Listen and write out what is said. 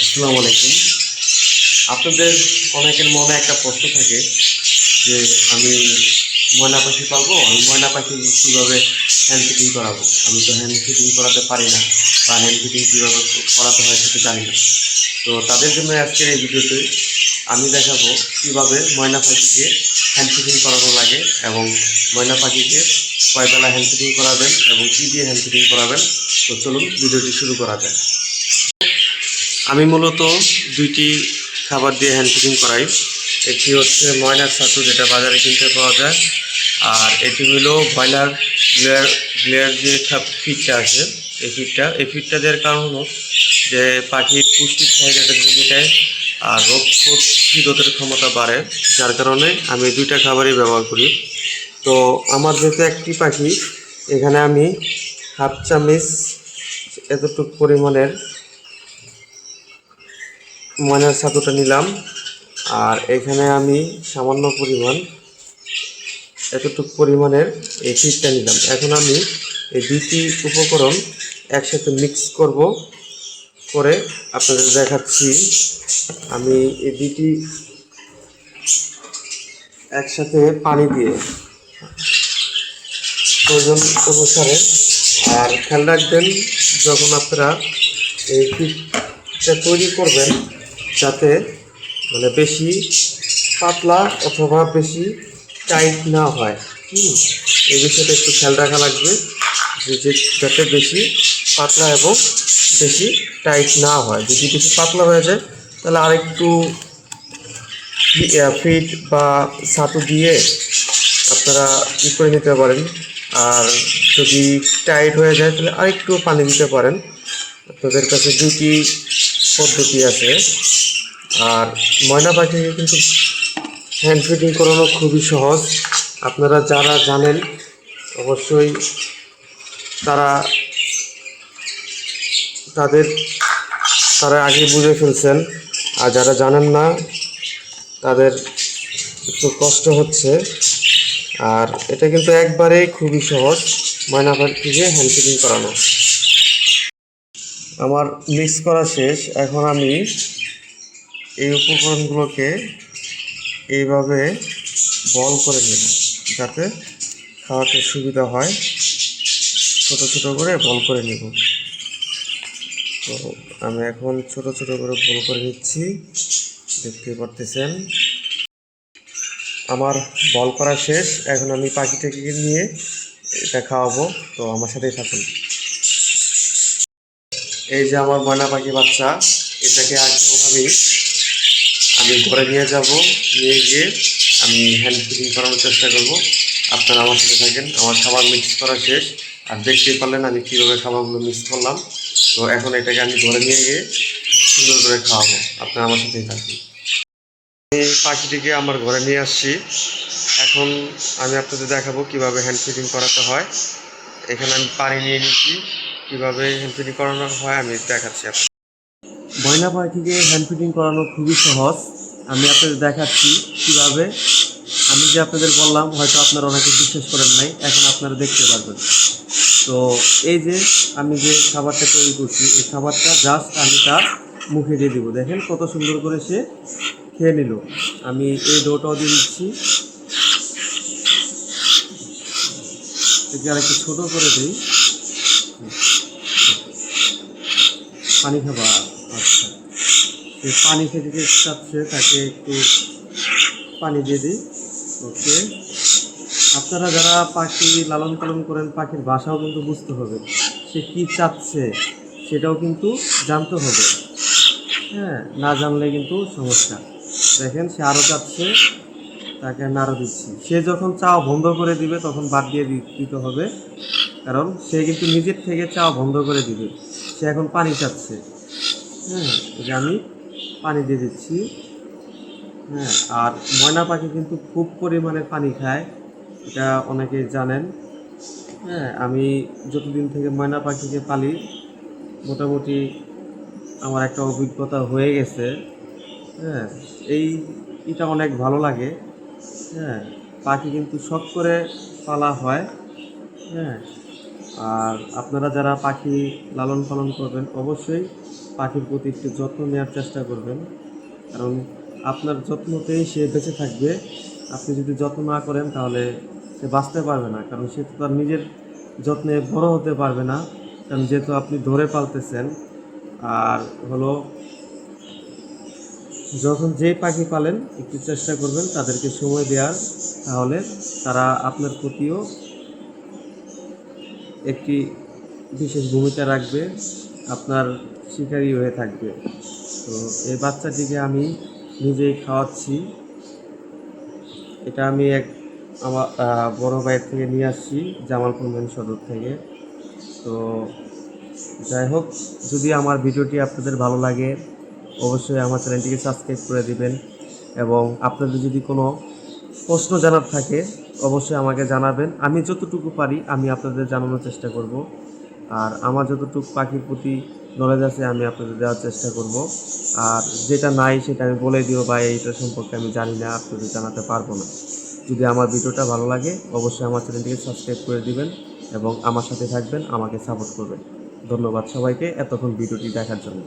আসসালামু আলাইকুম। আপনাদের অনেকের মনে একটা প্রশ্ন থাকে যে আমি ময়না পাখি পালবো, আমি ময়না পাখি কীভাবে হ্যান্ড ফিডিং করাবো? আমি তো হ্যান্ড ফিডিং করাতে পারি না, বা হ্যান্ড ফিডিং কীভাবে করাতে হয় সেটা জানি না। তো তাদের জন্য আজকের এই ভিডিওতে আমি দেখাবো কীভাবে ময়না পাখিকে হ্যান্ড ফিডিং করানো লাগে এবং ময়না পাখিকে কয় বেলা হ্যান্ড ফিডিং করাবেন এবং কী দিয়ে হ্যান্ড ফিডিং করাবেন। তো চলুন ভিডিওটি শুরু করা যায়। আমি মূলত দুইটি খাবার দিয়ে হ্যান্ড ফিডিং করাই। একটি হচ্ছে ময়নার ছাতু, যেটা বাজারে কিনতে পাওয়া যায়, আর এটি হলো ব্রয়লার গ্লেয়ার যে ফিডটা আছে, এই ফিডটা দেওয়ার কারণ হলো যে পাখির পুষ্টির চাহিদাটা জমিটায় আর রোগ প্রতিরোধের ক্ষমতা বাড়ে, যার কারণে আমি দুইটা খাবারই ব্যবহার করি। তো আমার যেহেতু একটি পাখি, এখানে আমি হাফ চামচ এতটুকু পরিমাণের ময়নার ছাতুটা নিলাম, আর এখানে আমি সামান্য পরিমাণ এতটুকু পরিমাণের এই ফিডটা নিলাম। এখন আমি এই দুইটি উপকরণ একসাথে মিক্স করে আপনাদের দেখাচ্ছি। আমি এই দুইটি একসাথে পানি দিয়ে প্রয়োজন অনুসারে, আর খেয়াল রাখবেন যখন আপনারা এই ফিডটা তৈরি করবেন যাতে বেশি পাতলা অথবা বেশি টাইট না হয়। এই বিষয়টা একটু খেয়াল রাখা লাগবে যে যাতে বেশি পাতলা এবং বেশি টাইট না হয়। যদি বেশি পাতলা হয়ে যায় তাহলে আরেকটু ফিড বা ছাতু দিয়ে আপনারা করে নিতে পারেন, আর যদি টাইট হয়ে যায় তাহলে আরেকটু পানি দিতে পারেন। আপনাদের কাছে দুটি পদ্ধতি আছে। আর ময়না পাখিকে কিন্তু হ্যান্ড ফিডিং করানো খুবই সহজ। আপনারা যারা জানেন অবশ্যই তারা আগে বুঝে ফেলছেন, আর যারা জানেন না তাদের একটু কষ্ট হচ্ছে। আর এটা কিন্তু একবারেই খুবই সহজ ময়না পাখিকে হ্যান্ড ফিডিং করানো। আমার মিক্স করা শেষ। এখন আমি এই উপকরণগুলোকে এইভাবে বল করে নেব যাতে খাওয়াতে সুবিধা হয়। ছোট ছোট করে বল করে নেব। তো আমি এখন ছোট ছোট করে বল করে নিচ্ছি, দেখতে পারতেছেন। আমার বল করা শেষ। এখন আমি পাখিটাকে নিয়ে এটা খাওয়াবো, তো আমার সাথেই থাকুন। এই যে আমার ময়না পাখি বাচ্চা, এটাকে এখন আমি ঘরে নিয়ে যাব, নিয়ে গিয়ে আমি হ্যান্ড ফিডিং করানোর চেষ্টা করব। আপনারা আমার সাথে থাকেন। আমার খাবার মিক্স করা শেষ, আর দেখতেই পারলেন আমি কীভাবে খাবারগুলো মিক্স করলাম। তো এখন এটাকে আমি ঘরে নিয়ে গিয়ে সুন্দর করে খাওয়াবো। আপনারা আমার সাথেই থাকুন। এই পাখিটিকে আমার ঘরে নিয়ে আসছি। এখন আমি আপনাদের দেখাবো কিভাবে হ্যান্ড ফিডিং করাতে হয়। এখানে আমি পানি নিয়ে নিচ্ছি, কীভাবে হ্যান্ড ফিডিং করানো হয় আমি দেখাচ্ছি আপনাদের। ময়না পাখিকে হ্যান্ড ফিডিং করানো খুবই সহজ। আমি আপনাদের দেখাচ্ছি কীভাবে। আমি যে আপনাদের বললাম হয়তো আপনারা অনেকে বিশ্বাস করেন নাই, এখন আপনারা দেখতে পারবেন। তো এই যে আমি যে খাবারটা তৈরি করছি, এই খাবারটা জাস্ট আমি তার মুখে দিয়ে দিব। দেখেন কত সুন্দর করে সে খেয়ে নিল। আমি এই ডোটাও দিয়ে দিচ্ছি, আর একটু ছোটো করে দিই। পানি খাবা? আচ্ছা, সে পানি খেতে যে চাচ্ছে তাকে একটু পানি দিয়ে দিই। ওকে, আপনারা যারা পাখি লালন পালন করেন, পাখির ভাষাও কিন্তু বুঝতে হবে, সে কী চাচ্ছে সেটাও কিন্তু জানতে হবে। হ্যাঁ, না জানলে কিন্তু সমস্যা। দেখেন সে আরও চাচ্ছে, তাকে আমি আরও দিচ্ছি। সে যখন চাওয়া বন্ধ করে দিবে তখন বাদ দিয়ে দিতে হবে, কারণ সে কিন্তু নিজের থেকে চাওয়া বন্ধ করে দিবে। সে এখন পানি চাচ্ছে। হ্যাঁ, যে আমি পানি দিয়ে দিচ্ছি। হ্যাঁ, আর ময়না পাখি কিন্তু খুব পরিমাণে পানি খায়, এটা অনেকেই জানেন। হ্যাঁ, আমি যতদিন থেকে ময়না পাখিকে পালি মোটামুটি আমার একটা অভিজ্ঞতা হয়ে গেছে। হ্যাঁ, এটা অনেক ভালো লাগে। হ্যাঁ, পাখি কিন্তু শখ করে পালা হয়। হ্যাঁ, আর আপনারা যারা পাখি লালন পালন করবেন অবশ্যই পাখির প্রতি একটু যত্ন নেওয়ার চেষ্টা করবেন, কারণ আপনার যত্নতেই সে বেঁচে থাকবে। আপনি যদি যত্ন না করেন তাহলে সে বাঁচতে পারবে না, কারণ সে তো তার নিজের যত্নে বড় হতে পারবে না, কারণ যেহেতু আপনি ধরে পালতেছেন। আর হলো, যখন যেই পাখি পালেন একটু চেষ্টা করবেন তাদেরকে সময় দেওয়ার, তাহলে তারা আপনার প্রতিও একটি বিশেষ ভূমিকা রাখবে, আপনার শিকারী হয়ে থাকবে। তো এই বাচ্চাটিকে আমি নিজেই খাওয়াচ্ছি। এটা আমি আমার বড় ভাইয়ের থেকে নিয়ে আসছি, জামালপুর মেন সদর থেকে। তো যাই হোক, যদি আমার ভিডিওটি আপনাদের ভালো লাগে অবশ্যই আমার চ্যানেলটিকে সাবস্ক্রাইব করে দিবেন, এবং আপনাদের যদি কোনো প্রশ্ন জানার থাকে অবশ্যই আমাকে জানাবেন। আমি যতটুকু পারি আমি আপনাদের জানানোর চেষ্টা করব, আর আমার যতটুকু পাখির প্রতি নলেজ আছে আমি আপনাদের দেওয়ার চেষ্টা করব। আর যেটা নাই সেটা আমি বলে দিও, বা এইটা সম্পর্কে আমি জানি না, আপনাদের জানাতে পারবো না। যদি আমার ভিডিওটা ভালো লাগে অবশ্যই আমার চ্যানেলটিকে সাবস্ক্রাইব করে দিবেন এবং আমার সাথে থাকবেন, আমাকে সাপোর্ট করবেন। ধন্যবাদ সবাইকে এতক্ষণ ভিডিওটি দেখার জন্য।